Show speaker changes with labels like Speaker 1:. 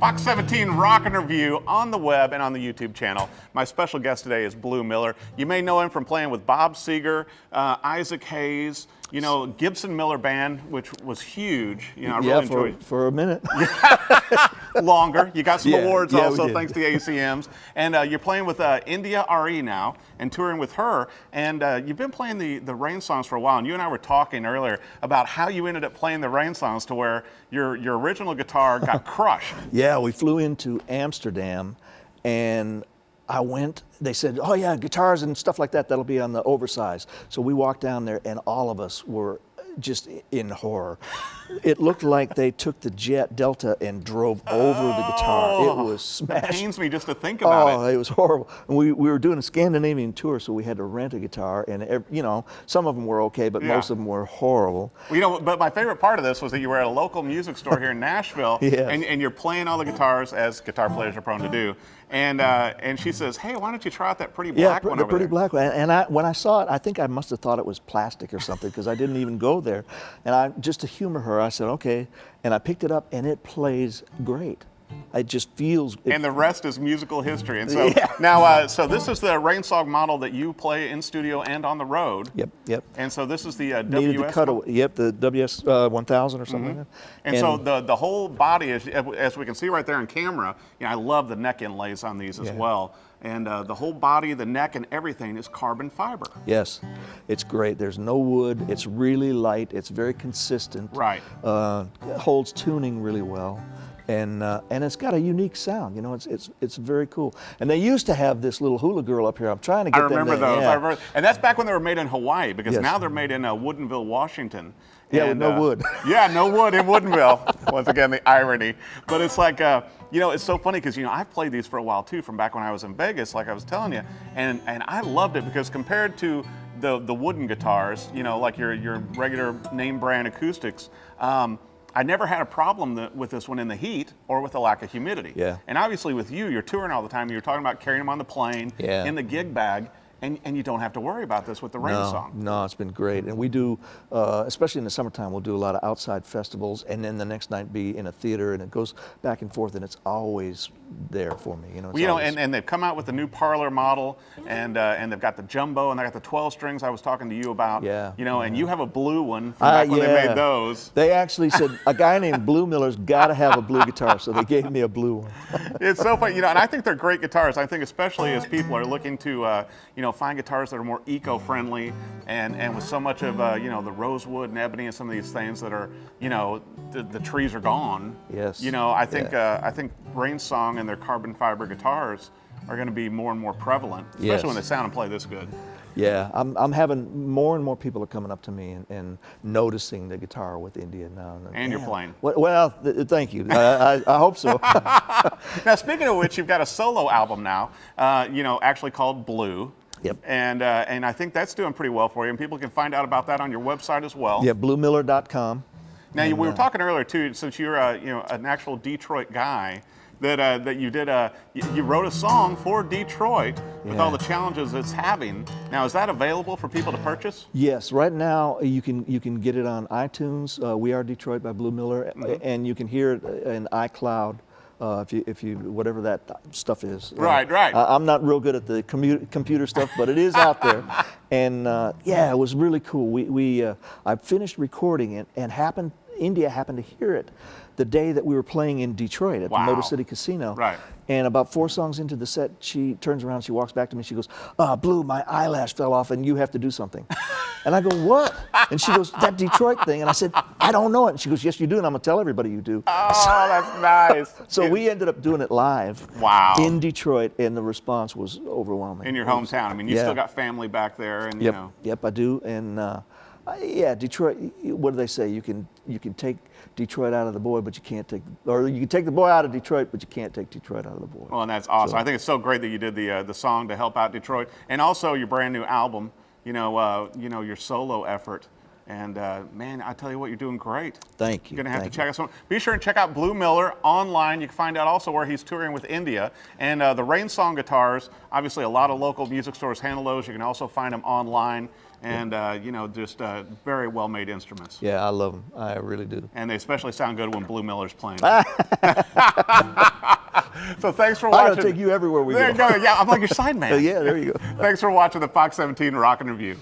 Speaker 1: Fox 17 Rockin' Review on the web and on the YouTube channel. My special guest today is Blue Miller. You may know him from playing with Bob Seger, Isaac Hayes, you know, Gibson Miller Band, which was huge. You know, I really enjoyed it.
Speaker 2: For a minute.
Speaker 1: Longer. You got some awards also,
Speaker 2: we
Speaker 1: thanks to the ACMs. And you're playing with India Arie now and touring with her. And you've been playing the RainSongs for a while. And you and I were talking earlier about how you ended up playing the RainSongs to where your original guitar got crushed.
Speaker 2: Yeah, we flew into Amsterdam and I went, they said, oh yeah, guitars and stuff like that, that'll be on the oversize. So we walked down there and all of us were just in horror. It looked like they took the jet Delta and drove over the guitar. It was smashed.
Speaker 1: It pains me just to think about it.
Speaker 2: Oh, it was horrible. And we were doing a Scandinavian tour, so we had to rent a guitar, and you know, some of them were okay, but most of them were horrible.
Speaker 1: Well, you know, but my favorite part of this was that you were at a local music store here in Nashville, and you're playing all the guitars, as guitar players are prone to do. And she says, hey, why don't you try out that pretty black one over there?
Speaker 2: Yeah, the pretty black one. And when I saw it, I think I must have thought it was plastic or something, because I didn't even go there. And just to humor her, I said, okay. And I picked it up, and it plays great. It just feels.
Speaker 1: And the rest is musical history. And so now, so this is the RainSong model that you play in studio and on the road.
Speaker 2: Yep.
Speaker 1: And so this is the
Speaker 2: Needed
Speaker 1: WS.
Speaker 2: to cut away. Yep, the WS 1000 or something like that.
Speaker 1: And so the whole body, as we can see right there on camera, you know, I love the neck inlays on these as well. And the whole body, the neck, and everything is carbon fiber.
Speaker 2: Yes, it's great. There's no wood. It's really light. It's very consistent.
Speaker 1: Right.
Speaker 2: It holds tuning really well, and it's got a unique sound. You know, it's very cool. And they used to have this little hula girl up here. I'm trying to get them.
Speaker 1: I remember those.
Speaker 2: Yeah.
Speaker 1: I remember, and that's back when they were made in Hawaii, because now they're made in Woodinville, Washington.
Speaker 2: Yeah,
Speaker 1: and,
Speaker 2: with no wood.
Speaker 1: Yeah, no wood in Woodinville. Once again, the irony. But it's like, you know, it's so funny because, you know, I've played these for a while too, from back when I was in Vegas, like I was telling you, and I loved it because compared to the wooden guitars, you know, like your regular name brand acoustics, I never had a problem with this one in the heat or with the lack of humidity.
Speaker 2: Yeah.
Speaker 1: And obviously with you're touring all the time. You're talking about carrying them on the plane, in the gig bag. And you don't have to worry about this with the RainSong.
Speaker 2: No, it's been great. And we do, especially in the summertime, we'll do a lot of outside festivals, and then the next night be in a theater, and it goes back and forth, and it's always there for me. You know,
Speaker 1: well, you know, and they've come out with the new parlor model, and they've got the jumbo, and they got the 12 strings I was talking to you about. Yeah. You know, and you have a blue one from back when they made those.
Speaker 2: They actually said a guy named Blue Miller's got to have a blue guitar, so they gave me a blue one.
Speaker 1: It's so funny, you know, and I think they're great guitars. I think especially as people are looking to, you know, find guitars that are more eco-friendly, and with so much of, you know, the rosewood and ebony and some of these things that are, you know, the trees are gone.
Speaker 2: Yes.
Speaker 1: You know, I think RainSong and their carbon fiber guitars are going to be more and more prevalent, especially when they sound and play this good.
Speaker 2: Yeah, I'm having more and more people are coming up to me and noticing the guitar with India now.
Speaker 1: And you're playing.
Speaker 2: Well, thank you. I hope so.
Speaker 1: Now, speaking of which, you've got a solo album now, you know, actually called Blue.
Speaker 2: Yep.
Speaker 1: And I think that's doing pretty well for you, and people can find out about that on your website as well.
Speaker 2: Yeah, bluemiller.com.
Speaker 1: Now, we were talking earlier too, since you're you know, an actual Detroit guy, that you did you wrote a song for Detroit with all the challenges it's having. Now, is that available for people to purchase?
Speaker 2: Yes, right now you can get it on iTunes. We Are Detroit by Blue Miller, and you can hear it in iCloud. If you whatever that stuff is.
Speaker 1: Right.
Speaker 2: I'm not real good at the computer stuff, but it is out there. And yeah, it was really cool. I finished recording it, and India happened to hear it the day that we were playing in Detroit at the Motor City Casino.
Speaker 1: Right.
Speaker 2: And about 4 songs into the set, she turns around, she walks back to me, she goes, Blue, my eyelash fell off and you have to do something. And I go, what? And she goes, that Detroit thing. And I said, I don't know it. And she goes, yes, you do, and I'm gonna tell everybody you do.
Speaker 1: Oh, that's nice.
Speaker 2: So we ended up doing it live in Detroit, and the response was overwhelming.
Speaker 1: In your hometown. I mean, you still got family back there, and you know.
Speaker 2: Yep, I do. And yeah, Detroit, what do they say? You can take Detroit out of the boy, but you can't take, or you can take the boy out of Detroit, but you can't take Detroit out of the boy.
Speaker 1: Well, and that's awesome. So, I think it's so great that you did the song to help out Detroit, and also your brand new album, you know, your solo effort. And man, I tell you what, you're doing great.
Speaker 2: Thank you.
Speaker 1: You're gonna have
Speaker 2: Thank
Speaker 1: to check us out. Be sure and check out Blue Miller online. You can find out also where he's touring with India. And the RainSong guitars, obviously a lot of local music stores handle those. You can also find them online. And you know, just very well-made instruments.
Speaker 2: Yeah, I love them. I really do.
Speaker 1: And they especially sound good when Blue Miller's playing. So thanks for watching.
Speaker 2: I'll take you everywhere we
Speaker 1: There
Speaker 2: go.
Speaker 1: you go. Yeah, I'm like your sign man.
Speaker 2: Yeah, there you go.
Speaker 1: Thanks for watching the Fox 17 Rockin' Review.